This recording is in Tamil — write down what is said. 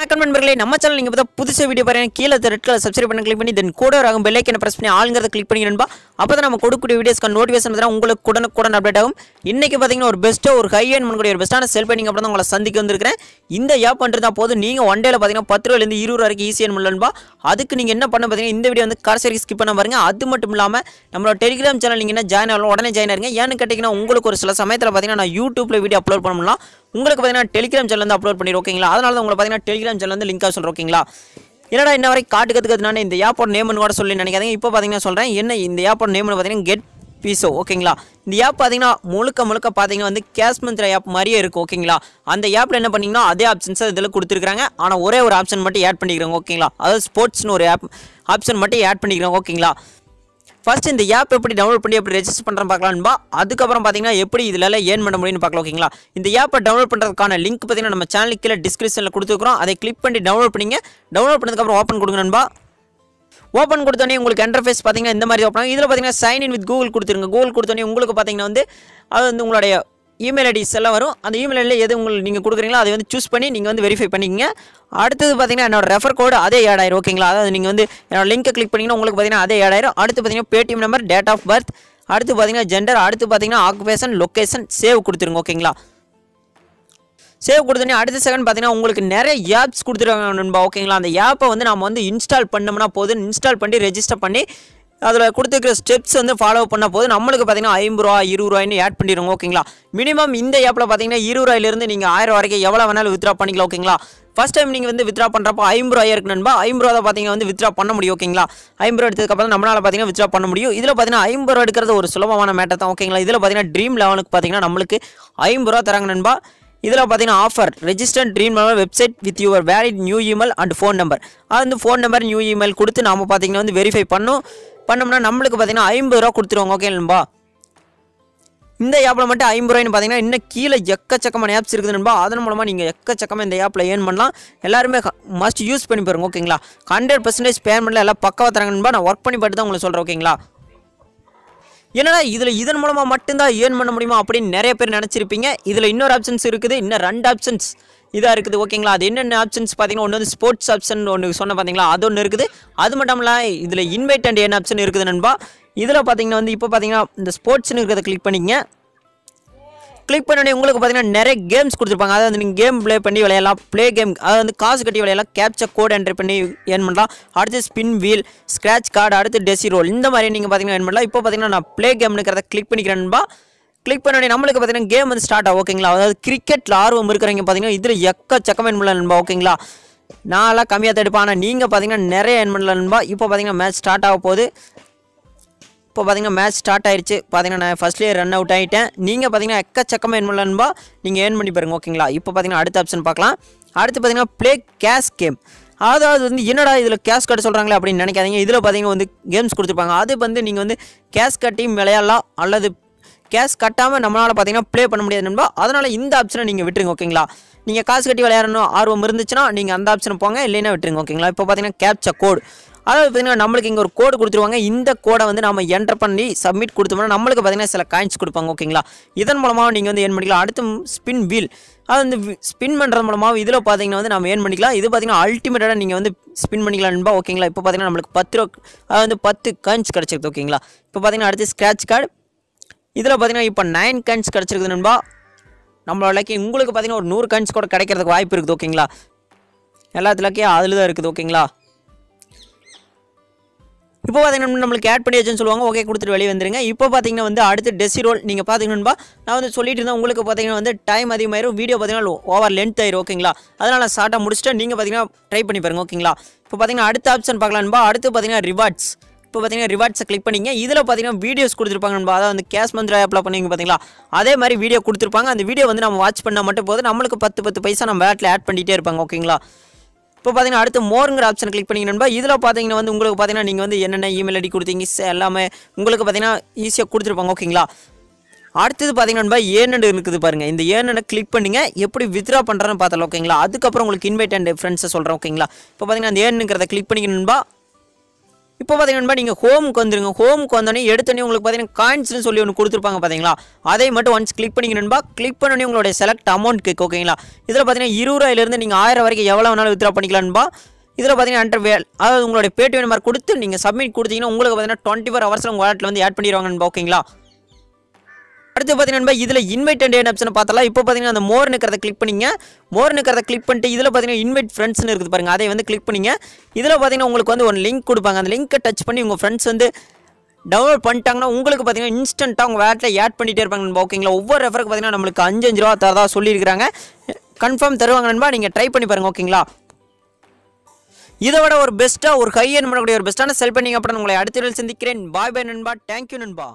வணக்கம் நண்பர்களே, நம்ம சேனல் நீங்க பார்த்தா புதுசா வீடியோ பாருங்க. கீழ ரெட் கலர் சப்ஸ்கிரைப் பண்ணி கிளிக் பண்ணி தென் கூட வரும் பெல் ஐகானை பிரஸ் பண்ணி ஆல்ங்கறத கிளிக் பண்ணி நண்பா. அப்பதான் நம்ம கொடுக்கக்கூடிய வீடியோஸ்க்கு நோட்டிஃபிகேஷன் வந்தா உங்களுக்கு உடனுக்குடன் அப்டேட் ஆகும். இன்னைக்கு பாத்தீங்கன்னா ஒரு பெஸ்ட் ஒரு ஹை எண்ட் பண்ணக்கூடிய ஒரு பெஸ்டான செல் பண்ணிங்க அப்புறம் தான் உங்களை சந்திக்க வந்திருக்கேன். இந்த ஆப் பண்றதா போது நீங்க ஒன் டேல பாத்தீங்கன்னா 10 ரூபாயில இருந்து 20 வரைக்கும் ஈஸியா எர்ன் பண்ணலாம் நண்பா. அதுக்கு நீங்க என்ன பண்ண பாத்தீங்கன்னா இந்த வீடியோ வந்து கடைசி வரைக்கும் ஸ்கிப் பண்ண பாருங்க. அது மட்டும் இல்லாம நம்மளோட டெலிகிராம் சேனல் நீங்க என்ன ஜாயின் ஆகலாம் உடனே ஜாயின் ஆயிருங்க. ஏன்னு கேட்டீங்கன்னா உங்களுக்கு ஒரு சில சமயத்துல பாத்தீங்கன்னா நான் யூடியூப்ல வீடியோ அப்லோட் பண்ணலாம். உங்களுக்கு பாத்தீங்கன்னா டெலிகிராம் சேனல் வந்து அப்லோட் பண்ணிடுவோம் ஓகேங்களா. அதனால தான் உங்களுக்கு பாத்தீங்கன்னா டெலிகிராம் சேனல் வந்து லிங்காக சொல்றேன் ஓகேங்களா. என்னடா இன்ன வரை காட்டுக்கிறதுக்கு நான் இந்த ஆப்போட நேம்னு கூட சொல்லி நினைக்காதீங்க. இப்போ பார்த்தீங்கன்னா சொல்கிறேன் என்ன இந்த ஆப்போட நேம்னு பார்த்தீங்கன்னா கெட் பீஸோ ஓகேங்களா. இந்த ஆப் பார்த்தீங்கன்னா முழுக்க பார்த்தீங்கன்னா வந்து கேஷ் மந்த்ரா ஆப் மாதிரியே இருக்கும் ஓகேங்களா. அந்த ஆப்பில் என்ன பண்ணிங்கன்னா அதே ஆப்ஷன்ஸை இதில் கொடுத்துருக்காங்க. ஆனால் ஒரே ஒரு ஆப்ஷன் மட்டும் ஆட் பண்ணிக்கிறாங்க ஓகேங்களா. அதாவது ஸ்போர்ட்ஸ்னு ஒரு ஆப்ஷன் மட்டும் ஆட் பண்ணிக்கிறாங்க ஓகேங்களா. ஃபர்ஸ்ட் இந்த ஆப் எப்படி டவுன்லோட் பண்ணி எப்படி ரெஜிஸ்டர் பண்ணுறேன் பார்க்கலாம்பா. அதுக்கப்புறம் பார்த்தீங்கன்னா எப்படி இதில் ஏர்ன் பண்ண முடியும்னு பார்க்கலாம் ஓகேங்களா. இந்த ஆப்பை டவுன்லோட் பண்ணுறதுக்கான லிங்க் பார்த்தீங்கன்னா நம்ம சேனலுக்கு கீழே டிஸ்கிரிப்ஷனில் கொடுத்துருக்கோம். அதை கிளிக் பண்ணி டவுன்லோட் பண்ணிங்க. டவுன்லோட் பண்ணதுக்கப்புறம் ஓப்பன் கொடுங்க நண்பா. ஓப்பன் கொடுத்தோன்னே உங்களுக்கு இன்டர்ஃபேஸ் பார்த்தீங்கன்னா இந்த மாதிரி ஓப்பன். இதில் பார்த்தீங்கன்னா சைன் இன் வித் கூகுள் கொடுத்துருங்க. கூகுள் கொடுத்தோன்னே உங்களுக்கு பார்த்தீங்கன்னா வந்து அது வந்து உங்களுடைய இமெயில் ஐடிஸ் எல்லாம் வரும். அந்த இமெயில் ஐடியில் எது உங்களுக்கு நீங்கள் கொடுக்குறீங்களோ அதை வந்து சூஸ் பண்ணி நீங்கள் வந்து வெரிஃபை பண்ணிக்கங்க. அடுத்தது பார்த்தீங்கன்னா என்னோட ரெஃபர் கோடு அதே ஆட் ஆயிரும் ஓகேங்களா. அதாவது நீங்கள் வந்து என்னோட லிங்கை கிளிக் பண்ணிங்கன்னா உங்களுக்கு பார்த்தீங்கன்னா அதே ஆட் ஆயிரும். அடுத்து பார்த்தீங்கன்னா Paytm number, date of birth, அடுத்து பார்த்தீங்கன்னா ஜெண்டர், அடுத்து பார்த்தீங்கன்னா ஆக்குபேஷன், லொக்கேஷன், சேவ் கொடுத்துருங்க ஓகேங்களா. சேவ் கொடுத்தோன்னே அடுத்த செகண்ட் பார்த்தீங்கன்னா உங்களுக்கு நிறைய ஆப்ஸ் கொடுத்துருவாங்க நண்பா ஓகேங்களா. அந்த ஆப்பை வந்து நம்ம வந்து இன்ஸ்டால் பண்ணோம்னா போதும். இன்ஸ்டால் பண்ணி ரெஜிஸ்டர் பண்ணி அதில் கொடுத்துருக்கிற ஸ்டெப்ஸ் வந்து ஃபாலோ பண்ண போது நம்மளுக்கு பார்த்தீங்கன்னா 50 ரூபா 20 ரூபாய்னு ஆட் பண்ணிடுவோம் ஓகேங்களா. மினிமம் இந்த ஆப்பில் பார்த்தீங்கன்னா 20 ரூபாயிலிருந்து நீங்கள் 1000 வரைக்கும் எவ்வளோ வேணாலும் வித்ரா பண்ணிக்கலாம் ஓகேங்களா. ஃபர்ஸ்ட் டைம் நீங்கள் வந்து வித்ரா பண்ணுறப்போ 50 ரூபாய் இருக்கு நண்பா. 50 ரூபா தான் பார்த்தீங்கன்னா வந்து வித்ரா பண்ண முடியும் ஓகேங்களா. 50 ரூபா எடுத்ததுக்கப்புறம் நம்மளால் பார்த்தீங்கன்னா வித்ரா பண்ண முடியும். இதில் பார்த்தீங்கன்னா 50 ரூபா எடுக்கிறது ஒரு சுலபமான மேட்டர் தான் ஓகேங்களா. இதில் பார்த்தீங்கன்னா ட்ரீம் லெவலுக்கு பார்த்தீங்கன்னா நம்மளுக்கு 50 ரூபா தராங்க நண்பா. இதில் பார்த்தீங்கன்னா offer register dream level website with your valid new email and phone number. அது வந்து ஃபோன் நம்பர் நியூ இமெயில் கொடுத்து நாம் பார்த்தீங்கன்னா வந்து வெரிஃபை பண்ணோம்னா நம்மளுக்கு பார்த்தீங்கன்னா 50 ரூபா கொடுத்துருவாங்க ஓகே நண்பா. இந்த ஆப்பில் மட்டும் 50 ரூபாய்னு பார்த்தீங்கன்னா இன்னும் கீழே எக்கச்சக்கமான ஆப்ஸ் இருக்குது நண்பா. அதன் மூலமாக நீங்கள் எக்கச்சக்கமாக இந்த ஆப்பில் ஏர்ன் பண்ணலாம். எல்லாருமே மஸ்ட் யூஸ் பண்ணி பாருங்க ஓகேங்களா. 100% பேமெண்ட்டில் எல்லாம் பக்காவாக தராங்க நண்பா. நான் ஒர்க் பண்ணி பார்த்து தான் உங்களுக்கு சொல்கிறேன் ஓகேங்களா. என்னடா இதில் இதன் மூலமாக மட்டும்தான் ஏர்ன் பண்ண முடியுமா அப்படின்னு நிறைய பேர் நினச்சிருப்பீங்க. இதில் இன்னொரு ஆப்ஷன்ஸ் இருக்குது. இன்னும் 2 ஆப்ஷன்ஸ் இதாக இருக்குது ஓகேங்களா. அது என்னென்ன ஆப்ஷன்ஸ் பார்த்தீங்கன்னா ஒன்று வந்து ஸ்போர்ட்ஸ் ஆப்ஷன் ஒன்று சொன்ன பார்த்தீங்களா, அது ஒன்று இருக்குது. அது மட்டும் இல்லாமல் இதில் இன்வைட் அண்ட் ஏர்ன் ஆப்ஷன் இருக்குது நண்பா. இதில் பார்த்தீங்கன்னா வந்து இப்போ பார்த்தீங்கன்னா இந்த ஸ்போர்ட்ஸ்னு இருக்கிறத கிளிக் பண்ணிங்க. கிளிக் பண்ணி உங்களுக்கு பார்த்தீங்கன்னா நிறைய கேம்ஸ் கொடுத்துருப்பாங்க. அதாவது நீங்கள் கேம் ப்ளே பண்ணி விளையாடலாம். ப்ளே கேம் அதாவது வந்து காசு கட்டி விளையாடலாம். கேப்சர் கோட் என்ட்ரி பண்ணி ஏர்ன் பண்ணலாம். அடுத்து ஸ்பின் வீல், ஸ்க்ராட்ச் கார்டு, அடுத்து டெசி ரோல், இந்த மாதிரி நீங்கள் பார்த்தீங்கன்னா ஏர்ன் பண்ணலாம். இப்போ பார்த்தீங்கன்னா நான் ப்ளே கேம்னுக்கிறத கிளிக் பண்ணிக்கிறேன்பா. கிளிக் பண்ணி நம்மளுக்கு பார்த்தீங்கன்னா கேம் வந்து ஸ்டார்ட் ஆகும் ஓகேங்களா. அதாவது கிரிக்கெட்டில் ஆர்வம் இருக்கிறவங்க பார்த்தீங்கன்னா இதில் எக்கச்சக்கமாக ஏர்ன் பண்ணலாம் நண்பா ஓகேங்களா. நான்லாம் கம்மியாக தான் எடுப்பேன். ஆனால் நீங்கள் பார்த்தீங்கன்னா நிறைய ஏர்ன் பண்ணலாம் நண்பா. இப்போ பார்த்தீங்கன்னா மேட்ச் ஸ்டார்ட் ஆக போகுது. இப்போ பார்த்தீங்கன்னா மேட்ச் ஸ்டார்ட் ஆயிடுச்சு. பார்த்தீங்கன்னா நான் ஃபர்ஸ்ட்லேயே ரன் அவுட் ஆகிட்டேன். நீங்கள் பார்த்தீங்கன்னா எக்கச்சக்கமாக ஏர்ன் பண்ணலாம்பா. நீங்கள் ஏர்ன் பண்ணி பாருங்க ஓகேங்களா. இப்போ பார்த்தீங்கன்னா அடுத்த ஆப்ஷன் பார்க்கலாம். அடுத்து பார்த்தீங்கன்னா ப்ளே கேஷ் கேம். அதாவது வந்து என்னடா இதில் கேஷ் கட்ட சொல்கிறாங்களே அப்படின்னு நினைக்காதீங்க. இதில் பார்த்தீங்கன்னா வந்து கேம்ஸ் கொடுத்துருப்பாங்க. அது வந்து நீங்கள் வந்து கேஷ் கட்டி விளையாடலாம். அல்லது கேஷ் கட்டாமல் நம்மளால் பார்த்தீங்கன்னா ப்ளே பண்ண முடியாது நண்பா. அதனால் இந்த ஆப்ஷனை நீங்கள் விட்டுருங்க ஓகேங்களா. நீங்கள் காசு கட்டி விளையாடணும் ஆர்வம் இருந்துச்சுன்னா நீங்கள் அந்த ஆப்ஷனை போங்க, இல்லைன்னா விட்டுருங்க ஓகேங்களா. இப்போ பார்த்தீங்கன்னா கேப்சர் கோடு, அதாவது பார்த்தீங்கன்னா நம்மளுக்கு இங்கே ஒரு கோடு கொடுத்துருவாங்க. இந்த கோடை வந்து நம்ம என்டர் பண்ணி சப்மிட் கொடுத்தோம்னா நம்மளுக்கு பார்த்தீங்கன்னா சில காயின்ஸ் கொடுப்பாங்க ஓகேங்களா. இதன் மூலமாக நீங்கள் வந்து ஏர்ன் பண்ணிக்கலாம். அடுத்து ஸ்பின் வீல், அது வந்து ஸ்பின் பண்ணுறது மூலமாக இதில் பார்த்தீங்கன்னா வந்து நம்ம ஏர்ன் பண்ணிக்கலாம். இது பார்த்தீங்கன்னா அல்டிமேட்டாக நீங்கள் வந்து ஸ்பின் பண்ணிக்கலாம் நண்பா ஓகேங்களா. இப்போ பார்த்தீங்கன்னா நம்மளுக்கு 10 ரூபா அதாவது வந்து 10 காயின்ஸ் கிடச்சிருக்கு ஓகேங்களா. இப்போ பார்த்தீங்கன்னா அடுத்து ஸ்க்ராட்ச் கார்டு, இதில் பார்த்தீங்கன்னா இப்போ 9 காயின்ஸ் கிடச்சிருக்குது நண்பா. நம்மளோட லக்கி உங்களுக்கு பார்த்தீங்கன்னா ஒரு 100 காயின்ஸ் கூட கிடைக்கிறதுக்கு வாய்ப்பு இருக்குது ஓகேங்களா. எல்லாத்துலக்கே அதில் தான் இருக்குது ஓகேங்களா. இப்போ பார்த்தீங்கன்னா நம்மளுக்கு ஆட் பண்ணியாச்சுன்னு சொல்லுவாங்க. ஓகே கொடுத்துட்டு வெளியே வந்துருங்க. இப்போ பார்த்தீங்கன்னா வந்து அடுத்து டெசி ரோல் நீங்கள் பார்த்தீங்கன்னா நான் வந்து சொல்லிட்டு இருந்தேன். உங்களுக்கு பார்த்தீங்கன்னா வந்து டைம் அதிகமாயிரும், வீடியோ பார்த்தீங்கன்னா ஓவர் லென்த் ஆயிரும் ஓகேங்களா. அதனால் ஷார்ட்டாக முடிச்சுட்டு நீங்கள் பார்த்தீங்கன்னா ட்ரை பண்ணி பாருங்க ஓகேங்களா. இப்போ பார்த்தீங்கன்னா அடுத்த ஆப்ஷன் பார்க்கலாம்பா. அடுத்து பார்த்தீங்கன்னா ரிவார்ட்ஸ். இப்போ பார்த்தீங்கன்னா ரிவார்ட்ஸை கிளிக் பண்ணிங்க. இதில் பார்த்தீங்கன்னா வீடியோஸ் கொடுத்துருப்பாங்க நண்பா. அதாவது வந்து கேஷ் மந்த்ரா ஆப்பில் பண்ணுவீங்க பார்த்தீங்களா, அதே மாதிரி வீடியோ கொடுத்துருப்பாங்க. அந்த வீடியோ வந்து நம்ம வாட்ச் பண்ணால் மட்டும் போது நம்மளுக்கு 10 பைசா நம்ம வேட்டில் ஆட் பண்ணிகிட்டே இருப்பாங்க ஓகேங்களா. இப்போ பார்த்தீங்கன்னா அடுத்து மோருங்கிற ஆப்ஷன் கிளிக் பண்ணிங்க நண்பா. இதில் பார்த்தீங்கன்னா வந்து உங்களுக்கு பார்த்தீங்கன்னா நீங்கள் வந்து என்னென்ன இமெயில் ஐடி கொடுத்தீங்க எல்லாமே உங்களுக்கு பார்த்தீங்கன்னா ஈஸியாக கொடுத்துருப்பாங்க ஓகேங்களா. அடுத்தது பார்த்தீங்கன்னா நண்பா ஏர்னட் இருக்குது பாருங்கள். இந்த ஏர்னட்டை கிளிக் பண்ணுங்க. எப்படி வித்ரா பண்ணுறேன்னு பார்த்தலாம் ஓகேங்களா. அதுக்கப்புறம் உங்களுக்கு இன்வைட் அண்ட் ஃப்ரெண்ட்ஸை சொல்கிறேன் ஓகேங்களா. இப்போ பார்த்தீங்கன்னா அந்த ஏர்னுங்கிறத கிளிக் பண்ணிக்க நண்பா. இப்போ பார்த்தீங்கன்னா நண்பா நீங்கள் ஹோமுக்கு வந்துருங்க. ஹோமுக்கு வந்தோடனே எடுத்தோடனே உங்களுக்கு பார்த்தீங்கன்னா காயின்ஸ்னு சொல்லி ஒன்று கொடுத்துருப்பாங்க பார்த்தீங்களா, அதை மட்டும் ஒன்ஸ் கிளிக் பண்ணிங்க நண்பா. கிளிக் பண்ணோடனே உங்களுடைய செலக்ட் அமௌண்ட் கேட்கும். ஓகேங்களா, இதில் பார்த்தீங்கன்னா 20 ரூபாயிலிருந்து நீங்கள் 1000 வரைக்கும் எவ்வளோ வேணாலும் வித்ரா பண்ணிக்கலாம் நண்பா. இதில் பார்த்தீங்கன்னா அதாவது உங்களுடைய பேடிஎம் நம்பர் கொடுத்து நீங்கள் சப்மிட் கொடுத்தீங்கன்னா உங்களுக்கு பார்த்தீங்கன்னா 24 ஹவர்ஸில் உங்கள் வாலெட்டில் வந்து ஆட் பண்ணிடுவாங்க நண்பா. ஓகேங்களா, அடுத்து பார்த்தீங்கன்னா இதில் இன்வைட் அண்ட் ஆப்ஷனை பார்த்தலாம். இப்போ பார்த்தீங்கன்னா அந்த மோர் இருக்கிறத கிளிக் பண்ணிங்க. மோர் இருக்கிறத கிளிக் பண்ணிட்டு இதில் பார்த்தீங்கன்னா இன்வைட் ஃப்ரெண்ட்ஸ்னு இருக்குது பாருங்கள், அதை வந்து கிளிக் பண்ணிங்க. இதில் பார்த்தீங்கன்னா உங்களுக்கு வந்து ஒரு லிங்க் கொடுப்பாங்க. அந்த லிங்க்கை டச் பண்ணி உங்கள் ஃப்ரெண்ட்ஸ் வந்து டவுன்லோட் பண்ணிட்டாங்கன்னா உங்களுக்கு பார்த்தீங்கன்னா இன்ஸ்டன்ட்டாக உங்கள் வேட்டில் ஆட் பண்ணிகிட்டே இருப்பாங்க நண்பா. ஓகேங்களா, ஒவ்வொரு ரெஃபருக்கு பார்த்தீங்கன்னா நம்மளுக்கு 5 ரூபா தரதா சொல்லியிருக்காங்க. கன்ஃபார்ம் தருவாங்க நண்பா, நீங்கள் ட்ரை பண்ணி பாருங்கள். ஓகேங்களா, இதை விட ஒரு பெஸ்ட்டாக ஒரு ஹை எண்ட் பண்ணக்கூடிய ஒரு பெஸ்ட்டான செல் பண்ணிங்க. அப்புறம் உங்களை அடுத்த சந்திக்கிறேன். பாய் பாய் நண்பா. தேங்க்யூ நண்பா.